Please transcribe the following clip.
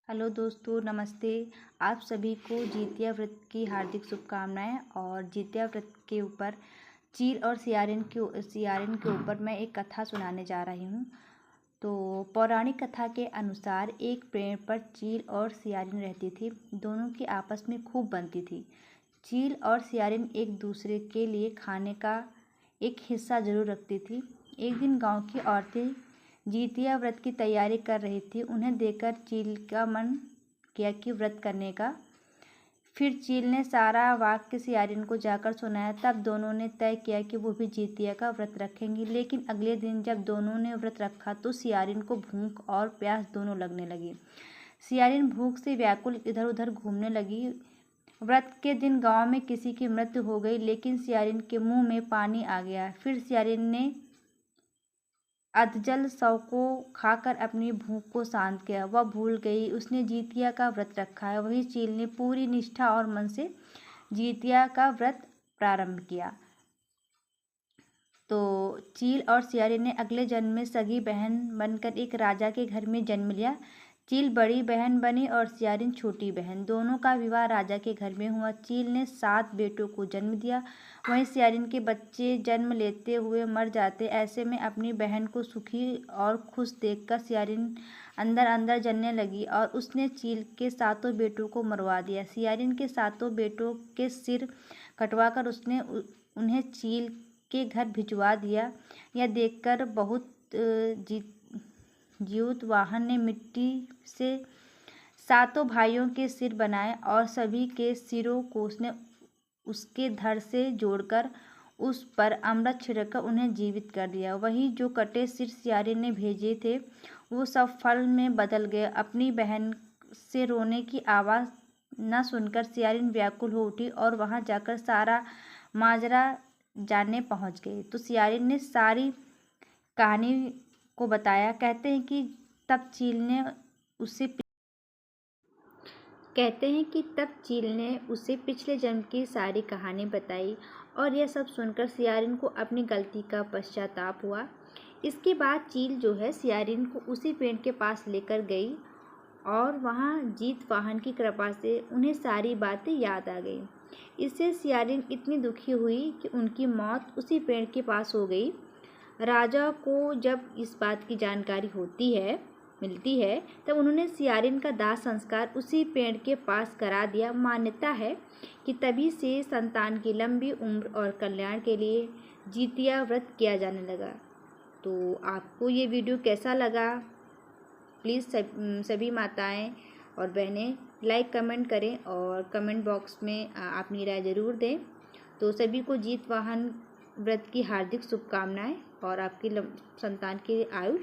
Hello दोस्तों, नमस्ते। आप सभी को जितिया व्रत की हार्दिक शुभकामनाएं। और जितिया व्रत के ऊपर चील और सियारिन के ऊपर मैं एक कथा सुनाने जा रही हूँ। तो पौराणिक कथा के अनुसार एक पेड़ पर चील और सियारिन रहती थी। दोनों की आपस में खूब बनती थी। चील और सियारिन एक दूसरे के लिए खाने का एक हिस्सा जरूर रखती थी। एक दिन गांव की औरतें जितिया व्रत की तैयारी कर रही थी। उन्हें देखकर चील का मन किया कि व्रत करने का। फिर चील ने सारा वाक्य सियारिन को जाकर सुनाया। तब दोनों ने तय किया कि वो भी जितिया का व्रत रखेंगी। लेकिन अगले दिन जब दोनों ने व्रत रखा तो सियारिन को भूख और प्यास दोनों लगने लगी। सियारिन भूख से व्याकुल इधर उधर घूमने लगी। व्रत के दिन गांव में किसी की मृत्यु हो गई, लेकिन सियारिन के मुंह में पानी आ गया। फिर सियारिन ने अधजल शव को खाकर अपनी भूख को शांत किया। वह भूल गई उसने जितिया का व्रत रखा है। वही चील ने पूरी निष्ठा और मन से जितिया का व्रत प्रारंभ किया। तो चील और सियारिन ने अगले जन्म में सगी बहन बनकर एक राजा के घर में जन्म लिया। चील बड़ी बहन बनी और सियारिन छोटी बहन। दोनों का विवाह राजा के घर में हुआ। चील ने 7 बेटों को जन्म दिया। वहीं सियारिन के बच्चे जन्म लेते हुए मर जाते। ऐसे में अपनी बहन को सुखी और खुश देखकर सियारिन अंदर अंदर जलने लगी और उसने चील के 7 बेटों को मरवा दिया। सियारिन के 7 बेटों के सिर कटवाकर उसने उन्हें चील के घर भिजवा दिया। यह देखकर बहुत जीवतवाहन ने मिट्टी से 7 भाइयों के सिर बनाए और सभी के सिरों को उसने उसके धड़ से जोड़कर उस पर अमृत छिड़ककर उन्हें जीवित कर दिया। वही जो कटे सिर सियारिन ने भेजे थे वो सब फल में बदल गए। अपनी बहन से रोने की आवाज़ न सुनकर सियारिन व्याकुल हो उठी और वहां जाकर सारा माजरा जानने पहुंच गई। तो सियारिन ने सारी कहानी को बताया। कहते हैं कि तब चील ने उसे पिछले जन्म की सारी कहानी बताई और यह सब सुनकर सियारिन को अपनी गलती का पश्चाताप हुआ। इसके बाद चील जो है सियारिन को उसी पेड़ के पास लेकर गई और वहाँ जीतवाहन की कृपा से उन्हें सारी बातें याद आ गई। इससे सियारिन इतनी दुखी हुई कि उनकी मौत उसी पेड़ के पास हो गई। राजा को जब इस बात की जानकारी मिलती है तब उन्होंने सियारिन का दाह संस्कार उसी पेड़ के पास करा दिया। मान्यता है कि तभी से संतान की लंबी उम्र और कल्याण के लिए जितिया व्रत किया जाने लगा। तो आपको ये वीडियो कैसा लगा? प्लीज़ सभी माताएं और बहनें लाइक कमेंट करें और कमेंट बॉक्स में अपनी राय ज़रूर दें। तो सभी को जीतवाहन व्रत की हार्दिक शुभकामनाएं और आपकी संतान की आयु